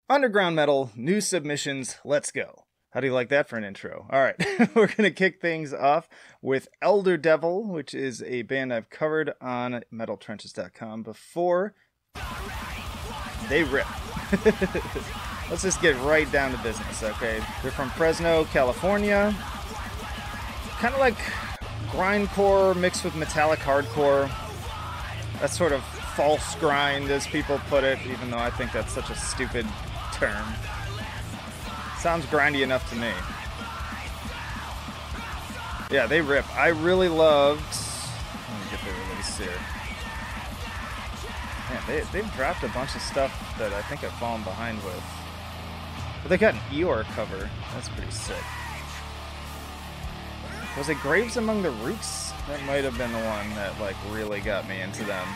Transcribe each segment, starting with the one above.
Underground metal, new submissions, let's go. How do you like that for an intro? All right, we're going to kick things off with Elder Devil, which is a band I've covered on metaltrenches.com before. They rip. Let's just get right down to business, okay? They're from Fresno, California. Kind of like grindcore mixed with metallic hardcore. That's sort of false grind, as people put it, even though I think that's such a stupid term. Sounds grindy enough to me. Yeah, they rip. I really loved... Let me get the release here. Man, they've dropped a bunch of stuff that I think I've fallen behind with. But they got an Eeyore cover. That's pretty sick. Was it Graves Among the Roots? That might have been the one that like really got me into them.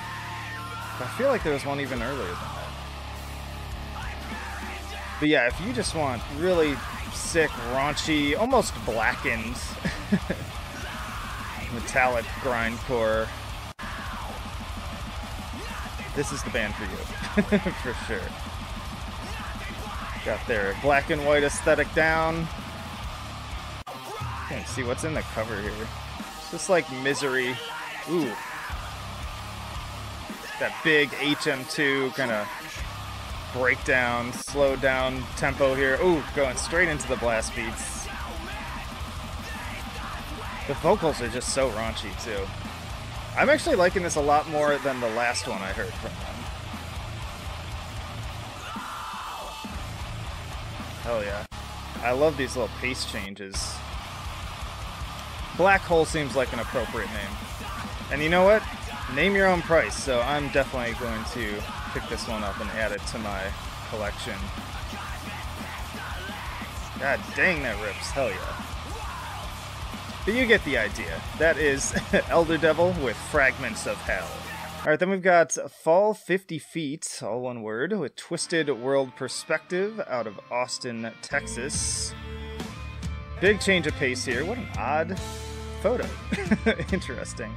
But I feel like there was one even earlier than that. But yeah, if you just want really sick, raunchy, almost blackened metallic grindcore, this is the band for you. For sure. Got their black and white aesthetic down. Can't see what's in the cover here. It's just like Misery. Ooh. That big HM2 kind of breakdown, slow down tempo here. Ooh, going straight into the blast beats. The vocals are just so raunchy too. I'm actually liking this a lot more than the last one I heard from them. Hell yeah. I love these little pace changes. Black Hole seems like an appropriate name. And you know what? Name your own price, so I'm definitely going to pick this one up and add it to my collection. God dang, that rips. Hell yeah. But you get the idea. That is Elder Devil with Fragments of Hell. Alright, then we've got Fall50Feet, all one word, with Twisted World Perspective out of Austin, Texas. Big change of pace here. What an odd photo. Interesting.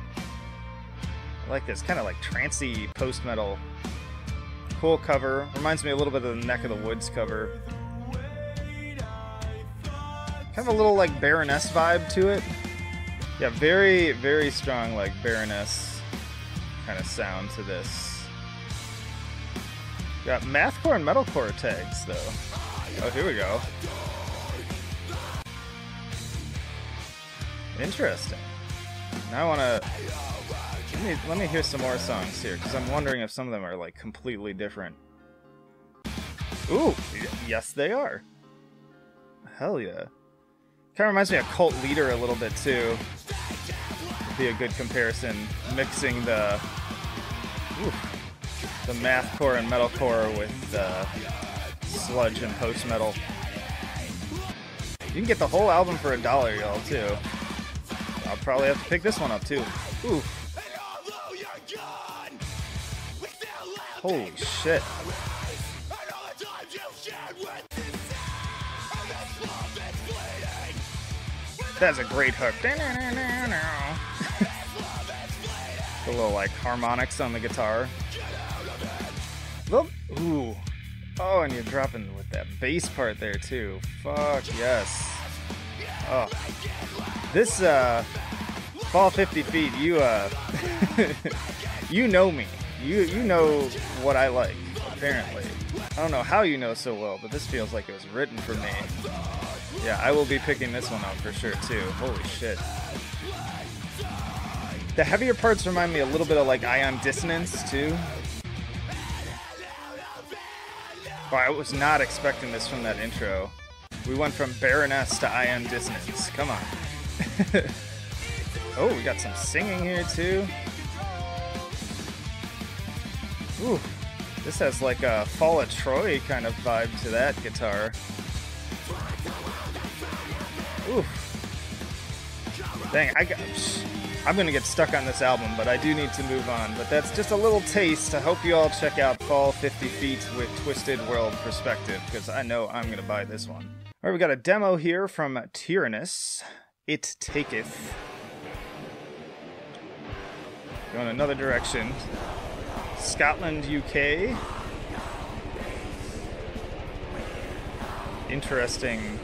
I like this, kind of like trancey post-metal. Cool cover. Reminds me a little bit of the Neck of the Woods cover. Kind of a little like Baroness vibe to it. Yeah, very, very strong like Baroness kind of sound to this. Got Mathcore and metalcore tags though. Oh, here we go. Interesting. Now I want to... Let me hear some more songs here, because I'm wondering if some of them are like completely different. Ooh, yes they are. Hell yeah. Kind of reminds me of Cult Leader a little bit too. Would be a good comparison, mixing the mathcore and metalcore with sludge and post metal. You can get the whole album for $1, y'all, too. I'll probably have to pick this one up too. Ooh. Holy shit. That's a great hook. The little like harmonics on the guitar. Ooh. Oh, and you're dropping with that bass part there too. Fuck yes. Oh. This Fall50Feet, you know me. You know what I like, apparently. I don't know how you know so well, but this feels like it was written for me. Yeah, I will be picking this one up for sure too. Holy shit. The heavier parts remind me a little bit of like Ion Dissonance too. Oh, I was not expecting this from that intro. We went from Baroness to Ion Dissonance. Come on. Oh, we got some singing here too. Ooh, this has like a Fall of Troy kind of vibe to that guitar. Ooh. Dang, I'm gonna get stuck on this album, but I do need to move on. But that's just a little taste. I hope you all check out Fall50Feet with Twisted World Perspective, because I know I'm gonna buy this one. Alright, we got a demo here from Tyrannus. It Taketh. Going another direction. Scotland, UK. interesting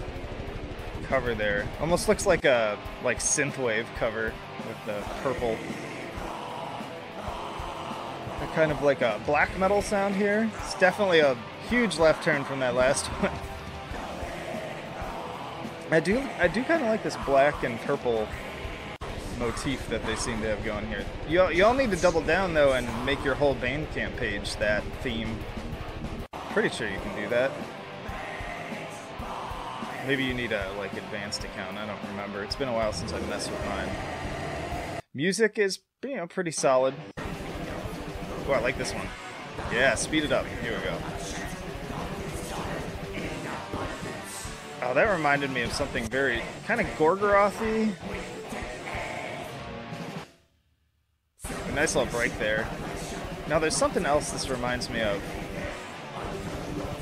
cover there. Almost looks like a synthwave cover with the purple. Kind of like a black metal sound here. It's definitely a huge left turn from that last one. I do kind of like this black and purple motif that they seem to have going here. You all need to double down though and make your whole Bandcamp page that theme. Pretty sure you can do that. Maybe you need a like advanced account. I don't remember. It's been a while since I've messed with mine. Music is pretty solid. Oh, I like this one. Yeah, speed it up. Here we go. Oh, that reminded me of something very kind of Gorgoroth-y. A nice little break there. Now there's something else this reminds me of.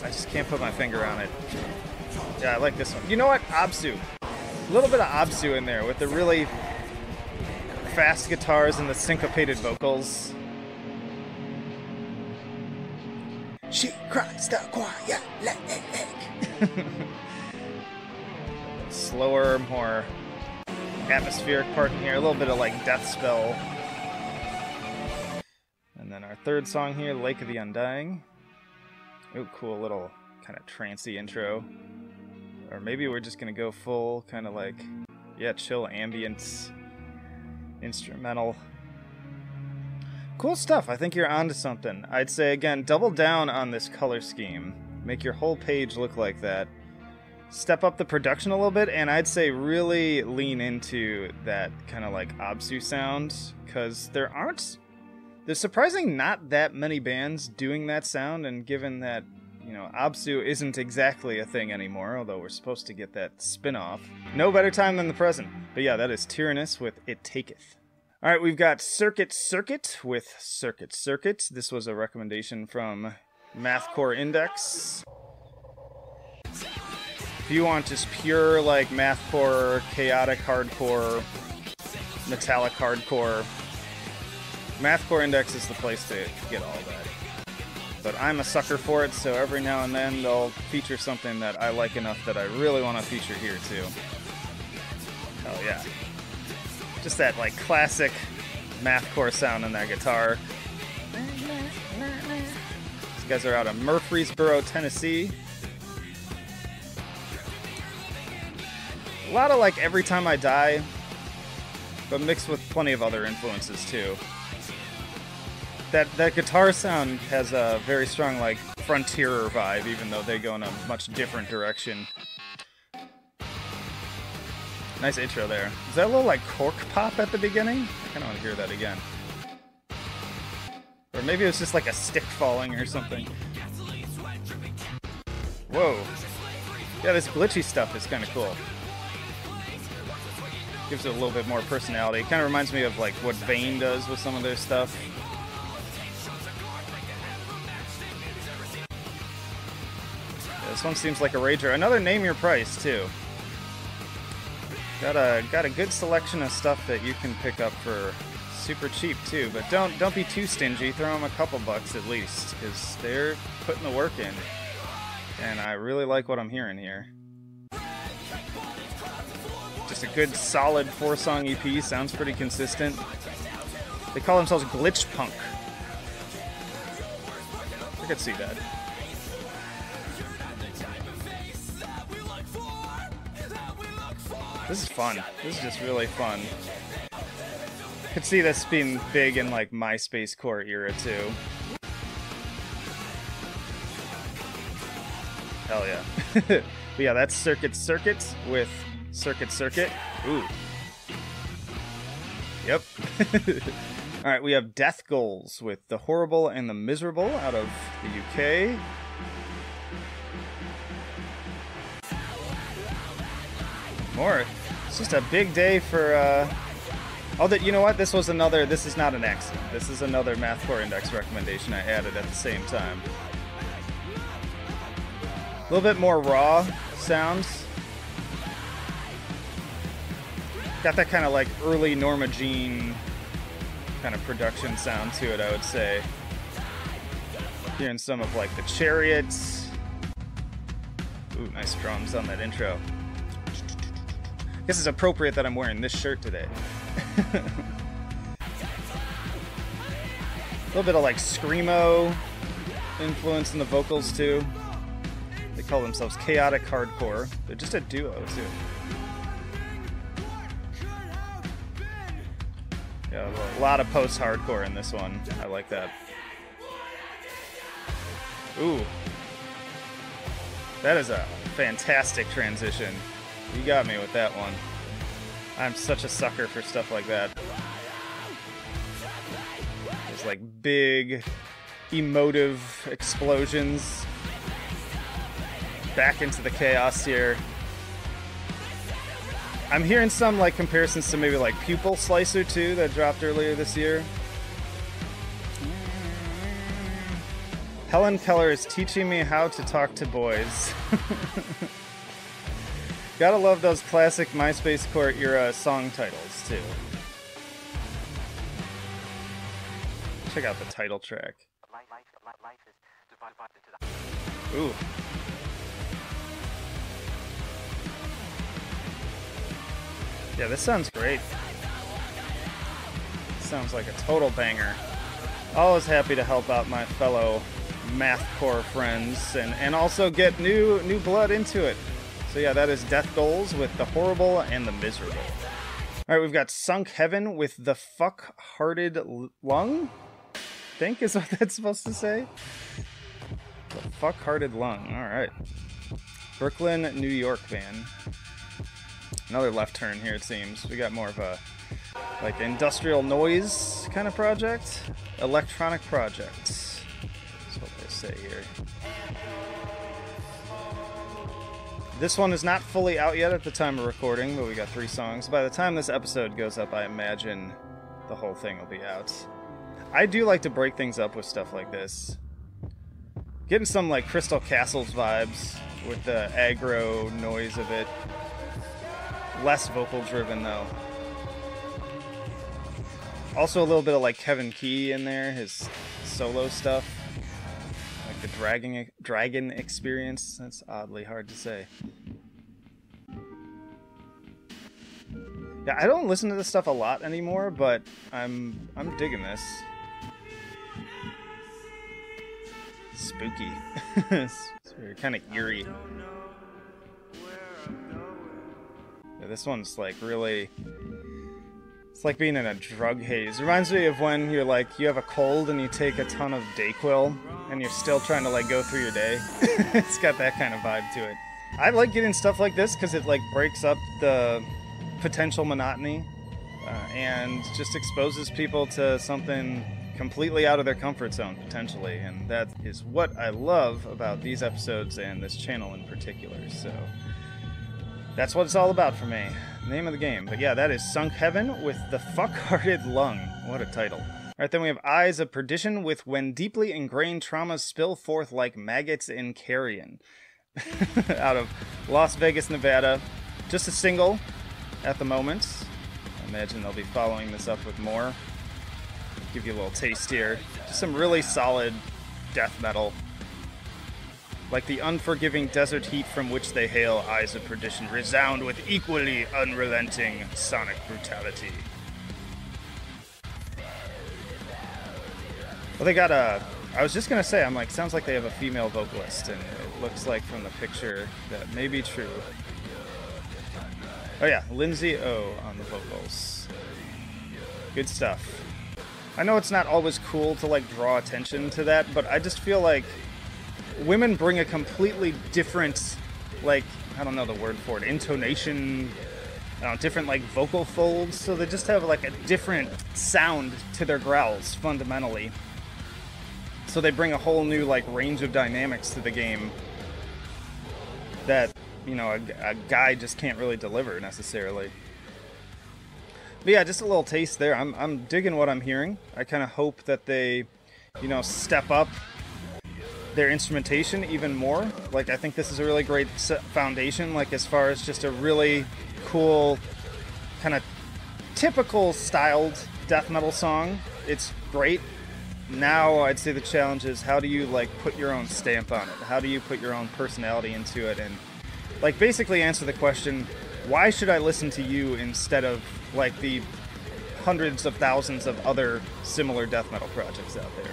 I just can't put my finger on it. Yeah, I like this one. You know what? Absu. A little bit of Absu in there with the really fast guitars and the syncopated vocals. She cries the quiet leg. Slower, more atmospheric part in here. A little bit of like death spell. And then our third song here, Lake of the Undying. Oh, cool little kind of trancey intro. Or maybe we're just gonna go full kind of like, yeah, chill ambient instrumental. Cool stuff. I think you're onto something. I'd say, again, double down on this color scheme. Make your whole page look like that. Step up the production a little bit, and I'd say really lean into that kind of like Absu sound, because there's surprisingly not that many bands doing that sound, and given that, you know, Absu isn't exactly a thing anymore, although we're supposed to get that spin-off. No better time than the present. But yeah, that is Tyrannus with It Taketh. Alright, we've got Circuit Circuit with Circuit Circuit. This was a recommendation from Mathcore Index. If you want just pure, like, mathcore, chaotic hardcore, metallic hardcore, Mathcore Index is the place to get all that. But I'm a sucker for it, so every now and then they'll feature something that I like enough that I really want to feature here, too. Hell yeah. Just that, like, classic mathcore sound in that guitar. These guys are out of Murfreesboro, Tennessee. A lot of, like, Every Time I Die, but mixed with plenty of other influences, too. That guitar sound has a very strong, like, frontierer vibe, even though they go in a much different direction. Nice intro there. Is that a little like cork pop at the beginning? I kind of want to hear that again. Or maybe it was just like a stick falling or something. Whoa. Yeah, this glitchy stuff is kind of cool. Gives it a little bit more personality. It kind of reminds me of like what Vane does with some of their stuff. Yeah, this one seems like a rager. Another Name Your Price too. Got a good selection of stuff that you can pick up for super cheap too, but don't be too stingy. Throw them a couple bucks at least, because they're putting the work in, and I really like what I'm hearing here. Just a good solid 4-song EP. Sounds pretty consistent. They call themselves glitch punk. I could see that. This is fun. This is just really fun. Could see this being big in like MySpace core era too. Hell yeah. But yeah, that's Circuit Circuit with Circuit Circuit. Ooh. Yep. Alright, we have Death Goals with The Horrible and the Miserable out of the UK. More. It's just a big day for, you know what? This is not an accident. This is another Mathcore Index recommendation I added at the same time. A little bit more raw sounds. Got that kind of like early Norma Jean kind of production sound to it, I would say. Hearing some of like the Chariots. Ooh, nice drums on that intro. I guess it's appropriate that I'm wearing this shirt today. A little bit of like screamo influence in the vocals too. They call themselves Chaotic Hardcore. They're just a duo too. Yeah, a lot of post-hardcore in this one. I like that. Ooh. That is a fantastic transition. You got me with that one. I'm such a sucker for stuff like that. There's like big, emotive explosions. Back into the chaos here. I'm hearing some like comparisons to maybe like Pupil Slicer 2 that dropped earlier this year. Helen Keller is teaching me how to talk to boys. Gotta love those classic MySpace Core era song titles too. Check out the title track. Ooh. Yeah, this sounds great. Sounds like a total banger. Always happy to help out my fellow Mathcore friends and also get new blood into it. So yeah, that is Death Goals with The Horrible and The Miserable. Alright, we've got Sunk Heaven with The Fuck-Hearted Lung? I think is what that's supposed to say. The Fuck-Hearted Lung, alright. Brooklyn, New York band. Another left turn here, it seems. We got more of a like industrial noise kind of project. Electronic project. That's what they say here. This one is not fully out yet at the time of recording, but we got 3 songs. By the time this episode goes up, I imagine the whole thing will be out. I do like to break things up with stuff like this. Getting some like Crystal Castles vibes with the aggro noise of it. Less vocal driven though. Also a little bit of like Kevin Key in there, his solo stuff. Like the dragon experience. That's oddly hard to say. Yeah, I don't listen to this stuff a lot anymore, but I'm digging this. Spooky. It's kind of eerie. Yeah, this one's like really... It's like being in a drug haze. It reminds me of when you're like, you have a cold and you take a ton of Dayquil and you're still trying to like go through your day. It's got that kind of vibe to it. I like getting stuff like this because it like breaks up the potential monotony and just exposes people to something completely out of their comfort zone, potentially. And that is what I love about these episodes and this channel in particular. So that's what it's all about for me. Name of the game. But yeah, that is Sunk Heaven with The Fuck-Hearted Lung. What a title. Alright, then we have Eyes of Perdition with When Deeply Ingrained Traumas Spill Forth Like Maggots in Carrion. Out of Las Vegas, Nevada. Just a single at the moment. I imagine they'll be following this up with more. Give you a little taste here. Just some really solid death metal. Like the unforgiving desert heat from which they hail, Eyes of Perdition resound with equally unrelenting sonic brutality. Well, they got a... I was just going to say, I'm like, sounds like they have a female vocalist, and it looks like from the picture that may be true. Oh yeah, Lindsay O on the vocals. Good stuff. I know it's not always cool to like draw attention to that, but I just feel like women bring a completely different, like, I don't know the word for it, intonation, I don't know, different like vocal folds, so they just have like a different sound to their growls fundamentally. So they bring a whole new like range of dynamics to the game that, you know, a guy just can't really deliver necessarily. But yeah, just a little taste there. I'm digging what I'm hearing. I kind of hope that they, you know, step up their instrumentation even more. Like, I think this is a really great foundation, like as far as just a really cool kind of typical styled death metal song. It's great. now I'd say the challenge is how do you like put your own stamp on it? How do you put your own personality into it and like basically answer the question, why should I listen to you instead of like the hundreds of thousands of other similar death metal projects out there?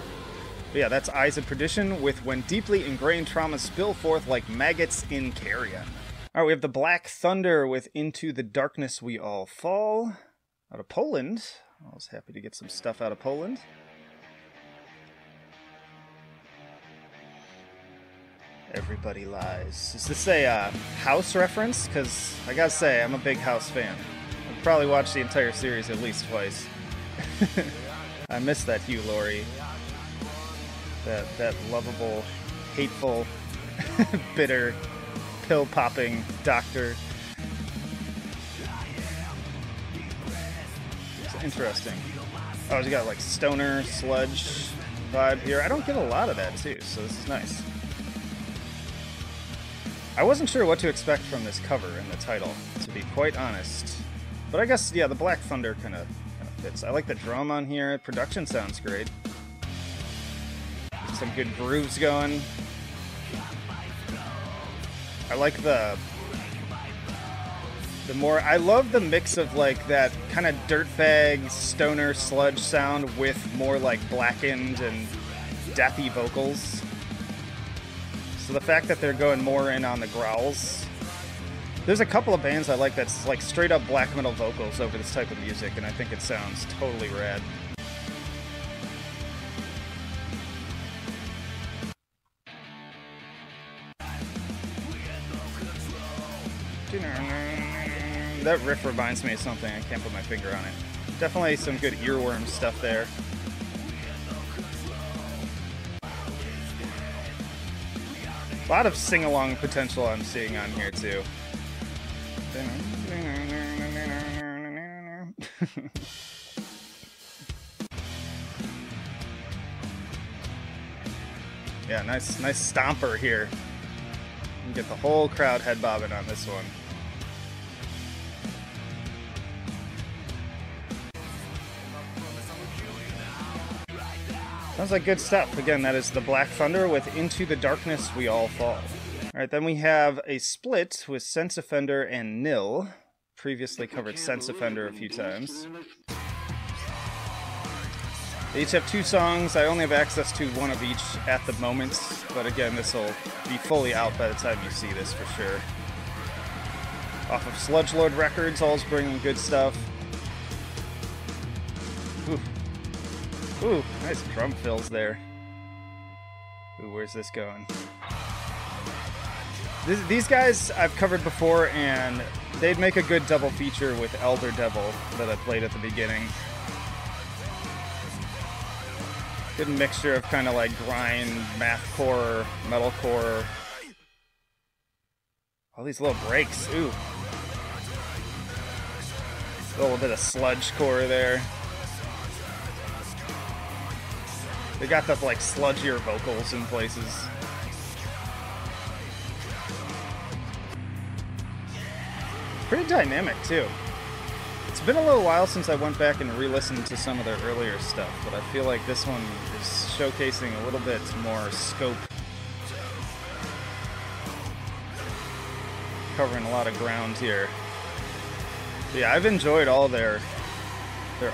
But yeah, that's Eyes of Perdition with When Deeply Ingrained Traumas Spill Forth Like Maggots in Carrion. Alright, we have the Black Thunder with Into the Darkness We All Fall. Out of Poland. I was happy to get some stuff out of Poland. Everybody Lies. Is this a House reference? Because I gotta say, I'm a big House fan. I've probably watched the entire series at least twice. I miss that Hugh Laurie. That lovable, hateful, bitter, pill-popping doctor. It's interesting. Oh, you got like stoner, sludge vibe here. I don't get a lot of that too, so this is nice. I wasn't sure what to expect from this cover and the title, to be quite honest. But I guess, yeah, the Black Thunder kind of fits. I like the drum on here. Production sounds great. Some good grooves going. I like the more... I love the mix of like that kind of dirtbag, stoner, sludge sound with more like blackened and deathy vocals. So the fact that they're going more in on the growls. There's a couple of bands I like that's like straight up black metal vocals over this type of music, and I think it sounds totally rad. That riff reminds me of something, I can't put my finger on it. Definitely some good earworm stuff there. A lot of sing-along potential I'm seeing on here too. Yeah, nice stomper here. You get the whole crowd head bobbing on this one. Sounds like good stuff. Again, that is the Black Thunder with Into the Darkness We All Fall. Alright, then we have a split with Sense Offender and Nil. Previously covered Sense Offender a few times. They each have 2 songs. I only have access to one of each at the moment, but again, this will be fully out by the time you see this for sure. Off of Sludge Lord Records, all's bringing good stuff. Ooh. Ooh, nice drum fills there. Ooh, where's this going? These guys I've covered before, and they'd make a good double feature with Elder Devil that I played at the beginning. Good mixture of kind of like grind, mathcore, metalcore. All these little breaks, ooh. A little bit of sludge core there. They got the like sludgier vocals in places. Pretty dynamic too. It's been a little while since I went back and re-listened to some of their earlier stuff, but I feel like this one is showcasing a little bit more scope. Covering a lot of ground here. But yeah, I've enjoyed all their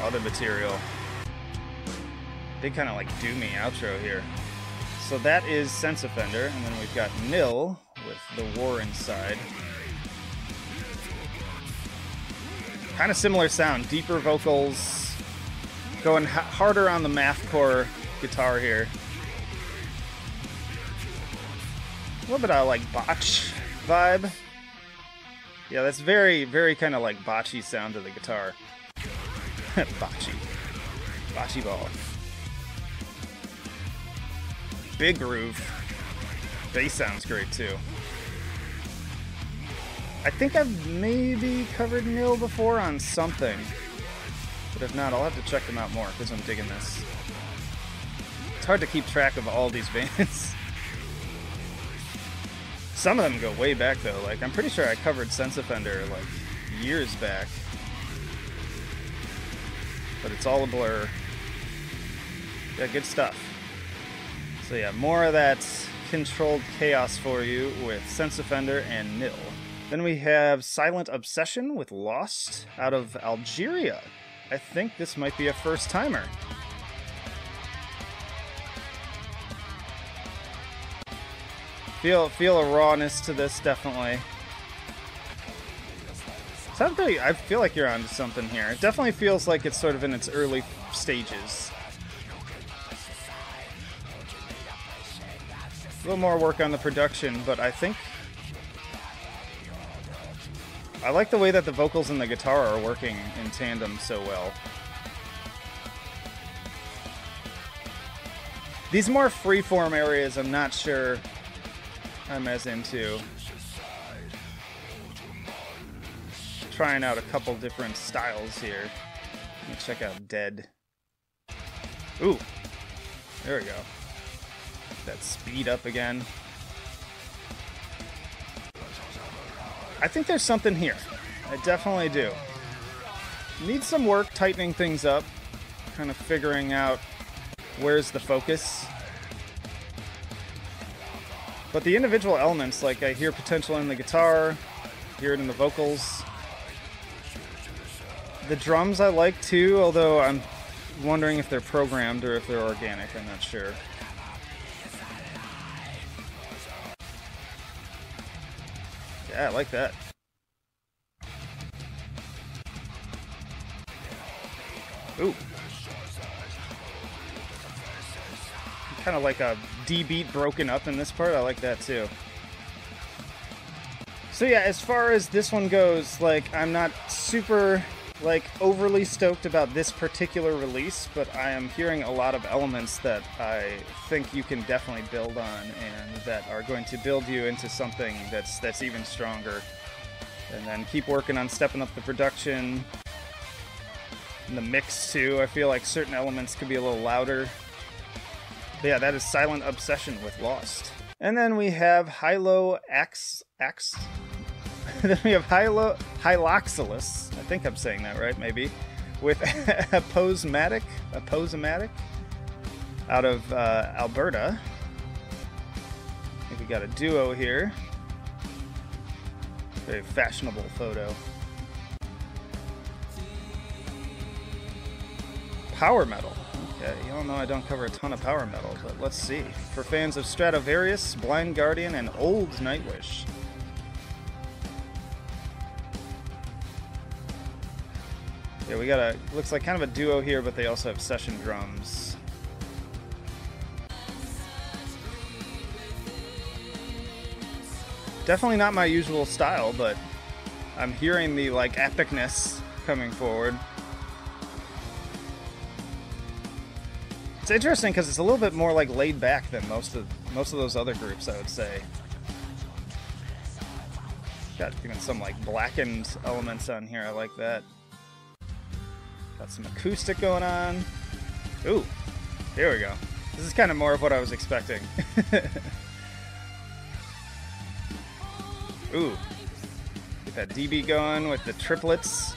other material. Big kind of like doomy outro here. So that is Sense Offender, and then we've got Nil with The War Inside. Kind of similar sound, deeper vocals, going harder on the mathcore guitar here. A little bit of like botch vibe. Yeah, that's very, very kind of like botchy sound to the guitar. Botchy. Botchy ball. Big groove. Bass sounds great too. I think I've maybe covered Nil before on something. But if not, I'll have to check them out more because I'm digging this. It's hard to keep track of all these bands. Some of them go way back though. Like, I'm pretty sure I covered Sense Offender like years back. But it's all a blur. Yeah, good stuff. So yeah, more of that controlled chaos for you with Sense Offender and Nil. Then we have Silent Obsession with Lost out of Algeria. I think this might be a first-timer. Feel a rawness to this, definitely. I feel like you're onto something here. It definitely feels like it's sort of in its early stages. A little more work on the production, but I think I like the way that the vocals and the guitar are working in tandem so well. These more freeform areas, I'm not sure I'm as into. Trying out a couple different styles here. Let me check out Dead. Ooh, there we go. That speed up again. I think there's something here. I definitely do. Need some work tightening things up, kind of figuring out where's the focus. But the individual elements, like I hear potential in the guitar, hear it in the vocals. The drums I like too, although I'm wondering if they're programmed or if they're organic, I'm not sure. Yeah, I like that. Ooh. Kind of like a D beat broken up in this part. I like that too. So yeah, as far as this one goes, like, I'm not super, like, overly stoked about this particular release, but I am hearing a lot of elements that I think you can definitely build on and that are going to build you into something that's even stronger. And then keep working on stepping up the production and the mix too. I feel like certain elements could be a little louder. But yeah, that is Silent Obsession with Lost. And then we have Hylo Axe. Then we have Hyloxalus. I think I'm saying that right, maybe. With Aposematic out of Alberta. I think we got a duo here. Very fashionable photo. Power metal. Okay, y'all know I don't cover a ton of power metal, but let's see. For fans of Stratovarius, Blind Guardian, and Old Nightwish. Yeah, we got a, looks like kind of a duo here, but they also have session drums. Definitely not my usual style, but I'm hearing the, like, epicness coming forward. It's interesting because it's a little bit more, like, laid back than most of those other groups, I would say. Got even some, like, blackened elements on here. I like that. Got some acoustic going on. Ooh, here we go. This is kind of more of what I was expecting. Ooh, get that DB going with the triplets.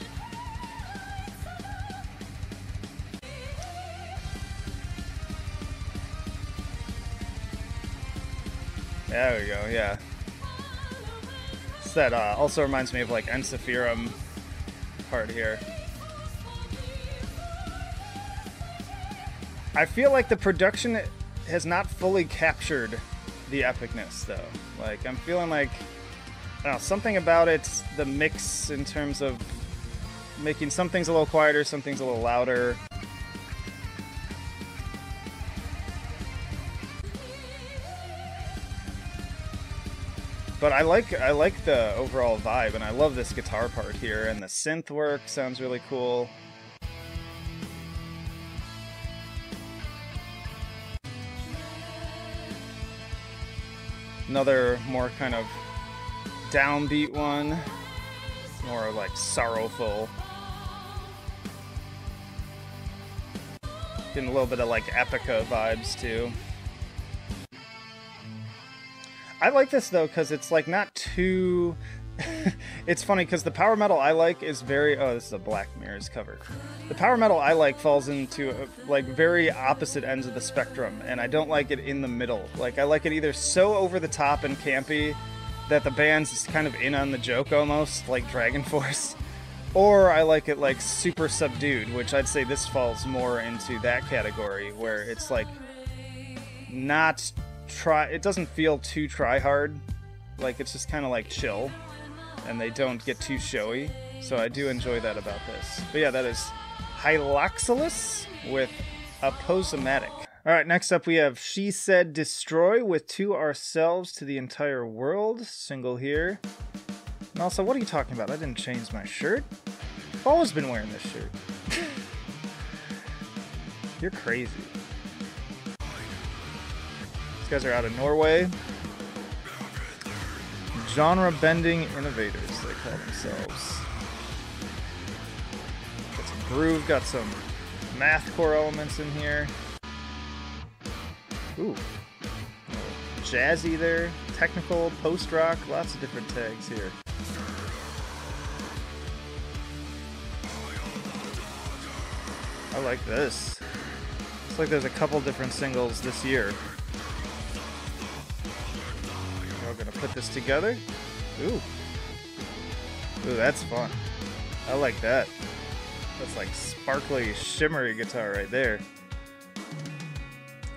There we go, yeah. So that also reminds me of, like, Ensiferum part here. I feel like the production has not fully captured the epicness, though. Like, I'm feeling like, I don't know, something about it, the mix in terms of making some things a little quieter, some things a little louder. But I like the overall vibe, and I love this guitar part here, and the synth work sounds really cool. Another more kind of downbeat one, more like sorrowful. Getting a little bit of like Epica vibes too. I like this though because it's like not too it's funny because the power metal I like is very... Oh, this is a Black Mirrors cover. The power metal I like falls into like very opposite ends of the spectrum, and I don't like it in the middle. Like I like it either so over the top and campy that the band's kind of in on the joke almost, like Dragon Force, or I like it like super subdued, which I'd say this falls more into that category where it's like not it doesn't feel too try hard, like it's just kind of like chill. And they don't get too showy, so I do enjoy that about this. But yeah, that is Hyloxalus with Aposematic. Alright, next up we have She Said Destroy with To Ourselves to the Entire World, single here. And also, what are you talking about? I didn't change my shirt. I've always been wearing this shirt. You're crazy. These guys are out of Norway. Genre-bending innovators, they call themselves. Got some groove, got some mathcore elements in here. Ooh. Jazzy there, technical, post-rock, lots of different tags here. I like this. Looks like there's a couple different singles this year. We're gonna put this together. Ooh. Ooh, that's fun. I like that. That's like sparkly, shimmery guitar right there.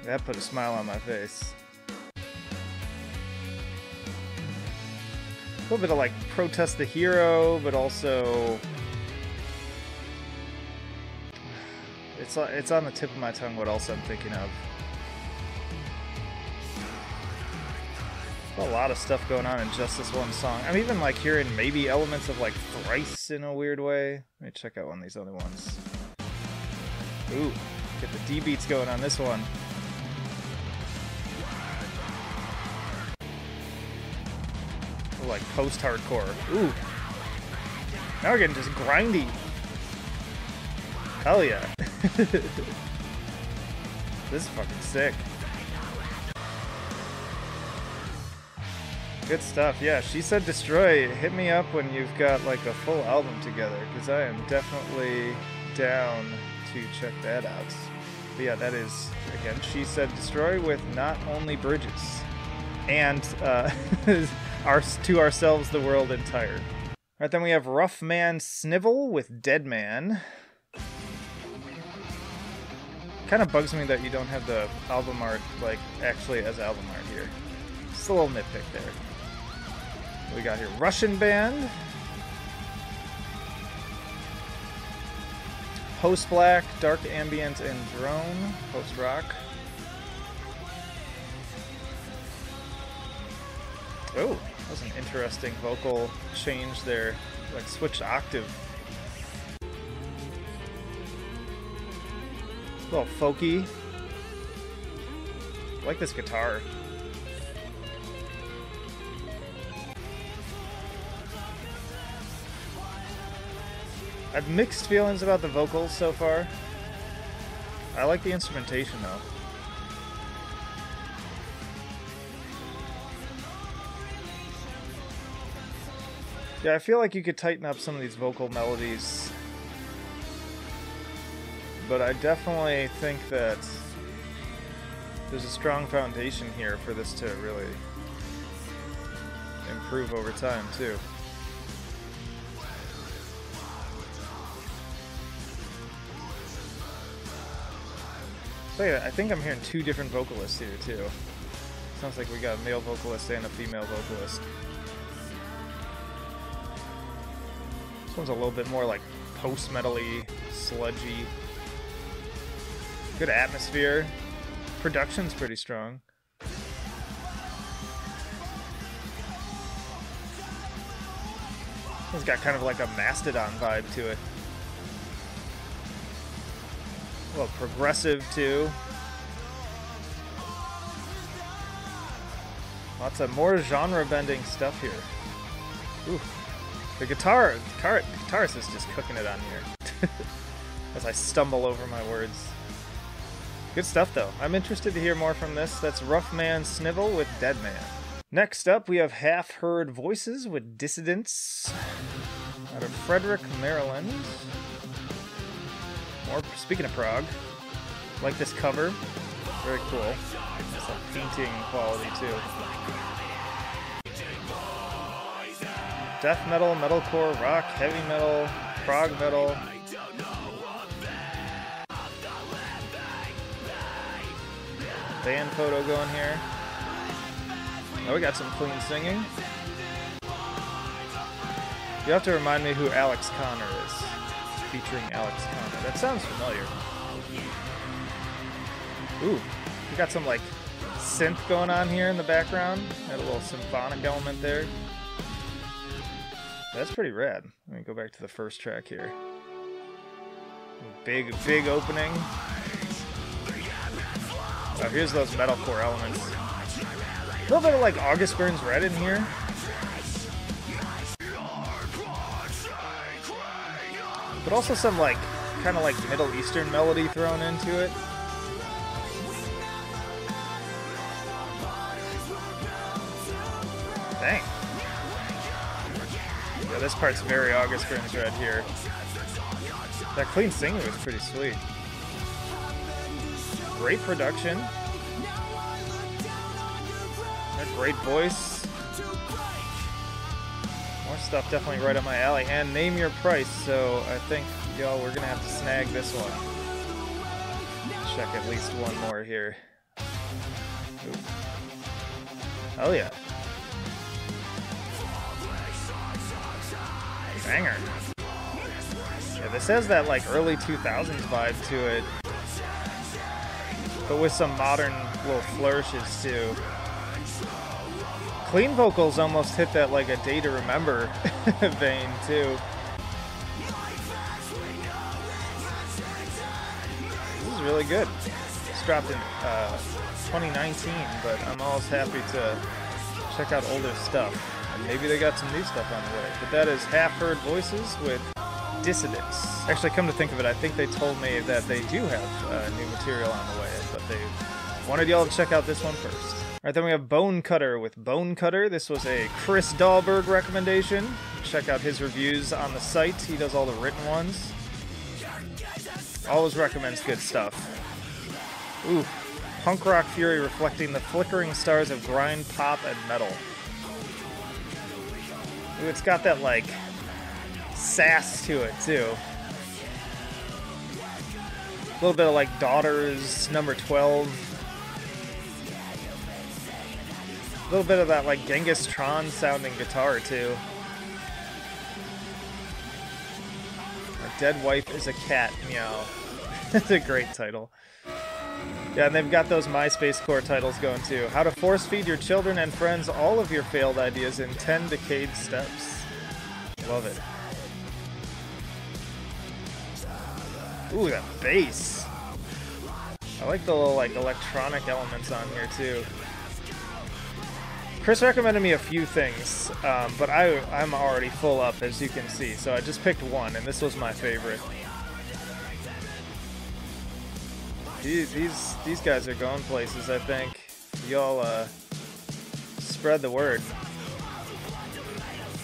That put a smile on my face. A little bit of like Protest the Hero, but also it's on the tip of my tongue what else I'm thinking of. A lot of stuff going on in just this one song. I'm even like hearing maybe elements of like Thrice in a weird way. Let me check out one of these other ones. Ooh, get the D beats going on this one. Like post-hardcore. Ooh. Now we're getting just grindy. Hell yeah. This is fucking sick. Good stuff. Yeah, She Said Destroy. Hit me up when you've got like a full album together, because I am definitely down to check that out. But yeah, that is, again, She Said Destroy with Not Only Bridges. And To Ourselves the World Entire. Alright, then we have Rough Man Snivel with Deadman. Kind of bugs me that you don't have the album art, like, actually as album art here. Just a little nitpick there. We got here Russian band. Post-black, dark ambient, and drone. Post-rock. Oh, that was an interesting vocal change there. Like switched octave. A little folky. I like this guitar. I have mixed feelings about the vocals so far. I like the instrumentation though. Yeah, I feel like you could tighten up some of these vocal melodies, but I definitely think that there's a strong foundation here for this to really improve over time too. So yeah, I think I'm hearing two different vocalists here too. Sounds like we got a male vocalist and a female vocalist. This one's a little bit more like post-metal-y, sludgy. Good atmosphere. Production's pretty strong. It's got kind of like a Mastodon vibe to it. A little progressive too. Lots of more genre-bending stuff here. Ooh. The guitarist is just cooking it on here. As I stumble over my words. Good stuff though. I'm interested to hear more from this. That's Rough Man Snivel with Deadman. Next up, we have Halfheard Voices with Dissidence out of Frederick, Maryland. More, speaking of prog, like this cover, very cool. It's a painting quality too. Death metal, metalcore, rock, heavy metal, prog metal. Band photo going here. Oh, we got some clean singing. You have to remind me who Alex Connor is. Featuring Alex Connor. That sounds familiar. Ooh, we got some like synth going on here in the background. Got a little symphonic element there. That's pretty rad. Let me go back to the first track here. Big opening. Oh, here's those metalcore elements. A little bit of like August Burns Red in here. But also some like, kind of like Middle Eastern melody thrown into it. Dang. Yeah, this part's very August Burns Red here. That clean singing was pretty sweet. Great production. A great voice. More stuff definitely right up my alley. And name your price, so I think, y'all, we're gonna have to snag this one. Check at least one more here. Ooh. Oh yeah. Banger. Yeah, this has that like early 2000s vibe to it, but with some modern little flourishes too. Clean vocals almost hit that like a Day to Remember vein too. This is really good. It's dropped in 2019, but I'm always happy to check out older stuff. And maybe they got some new stuff on the way. But that is Halfheard Voices with Dissidence. Actually, come to think of it, I think they told me that they do have new material on the way, but they wanted y'all to check out this one first. Alright, then we have Bone Cutter with Bone Cutter. This was a Chris Dahlberg recommendation. Check out his reviews on the site. He does all the written ones. Always recommends good stuff. Ooh, punk rock fury reflecting the flickering stars of grind, pop, and metal. Ooh, it's got that, like, sass to it, too. A little bit of, like, Daughters, number 12. A little bit of that, like, Genghis Tron sounding guitar, too. Our Dead Wife is a Cat, meow. That's a great title. Yeah, and they've got those MySpace core titles going too. How to force feed your children and friends all of your failed ideas in 10 decayed steps. Love it. Ooh, that bass. I like the little like electronic elements on here too. Chris recommended me a few things, but I'm already full up as you can see, so I just picked one, and this was my favorite. These guys are going places, I think. Y'all spread the word.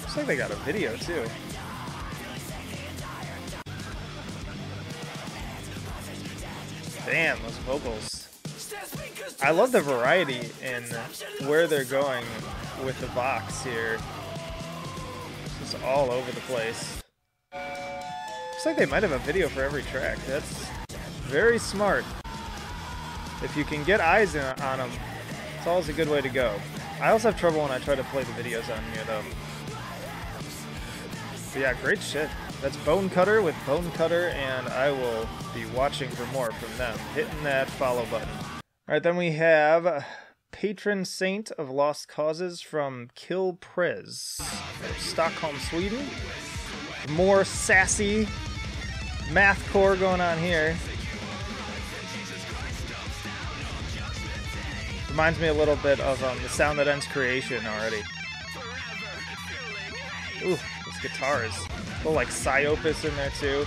Looks like they got a video too. Damn, those vocals. I love the variety in where they're going with the box here. It's just all over the place. Looks like they might have a video for every track. That's very smart. If you can get eyes on them, it's always a good way to go. I also have trouble when I try to play the videos on here, though. But yeah, great shit. That's Bone Cutter with Bone Cutter, and I will be watching for more from them. Hitting that follow button. Alright, then we have Patron Saint of Lost Causes from Killprez, Stockholm, Sweden. More sassy mathcore going on here. Reminds me a little bit of The Sound That Ends Creation already. Ooh, those guitars. A little like Psyopus in there too.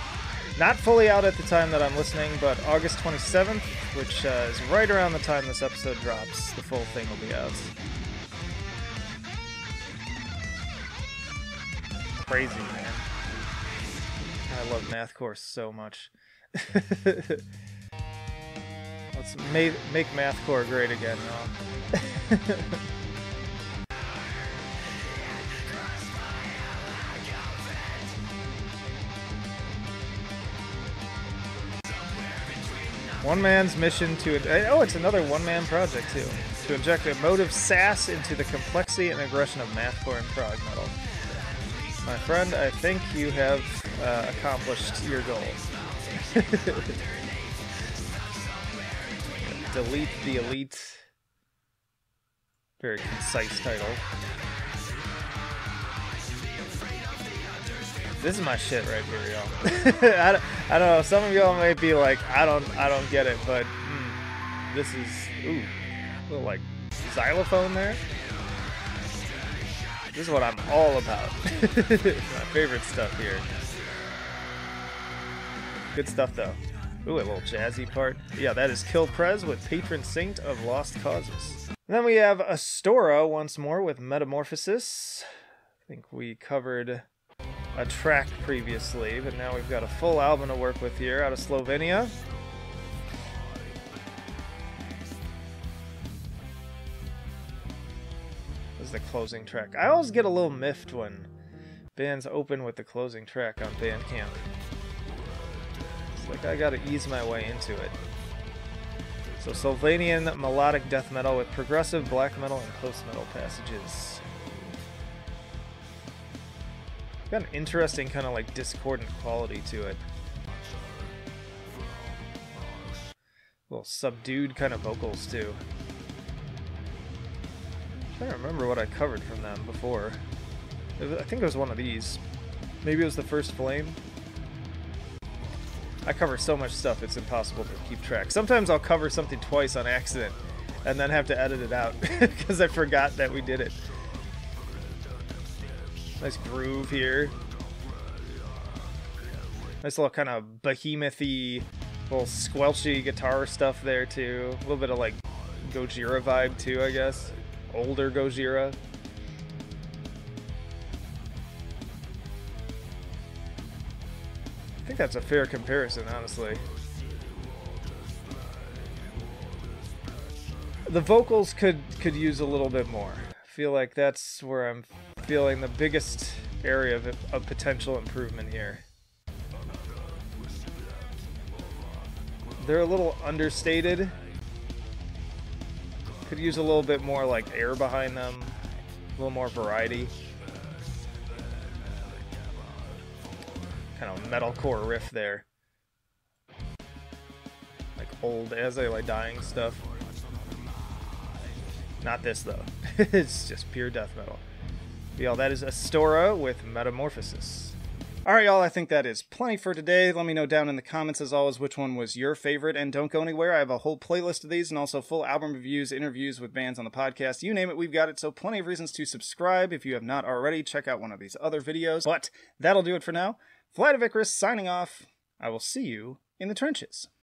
Not fully out at the time that I'm listening, but August 27th, which is right around the time this episode drops, the full thing will be out. crazy, man. I love Mathcore so much. Let's make Mathcore great again, y'all. One man's mission to... Oh, it's another one-man project, too. To inject emotive sass into the complexity and aggression of Mathcore and prog metal. My friend, I think you have accomplished your goal. Delete the Elite. Very concise title. This is my shit right here, y'all. I don't know. Some of y'all might be like, I don't get it, but this is a little like xylophone there. This is what I'm all about. My favorite stuff here. Good stuff though. Ooh, a little jazzy part. Yeah, that is Killprez with Patron Saint of Lost Causes. And then we have Astora once more with Metamorphosis. I think we covered a track previously, but now we've got a full album to work with here out of Slovenia. This is the closing track. I always get a little miffed when bands open with the closing track on Bandcamp. It's like I gotta ease my way into it. So Slovenian melodic death metal with progressive black metal and post-metal passages. Got an interesting kind of like discordant quality to it. A little subdued kind of vocals too. I'm trying to remember what I covered from them before. I think it was one of these. Maybe it was the First Flame. I cover so much stuff it's impossible to keep track. Sometimes I'll cover something twice on accident and then have to edit it out because I forgot that we did it. Nice groove here. Nice little kind of behemoth-y, little squelchy guitar stuff there too. A little bit of like Gojira vibe too, I guess. Older Gojira. I think that's a fair comparison, honestly. The vocals could use a little bit more. I feel like that's where I'm feeling the biggest area of potential improvement here. They're a little understated. Could use a little bit more like air behind them, a little more variety. Kind of metalcore riff there. Like old As I Lie Dying stuff. Not this though. It's just pure death metal. Y'all, that is Astora with Metamorphosis. Alright y'all, I think that is plenty for today. Let me know down in the comments as always which one was your favorite, and don't go anywhere. I have a whole playlist of these and also full album reviews, interviews with bands on the podcast. You name it, we've got it, so plenty of reasons to subscribe. If you have not already, check out one of these other videos. But that'll do it for now. Flight of Icarus signing off. I will see you in the trenches.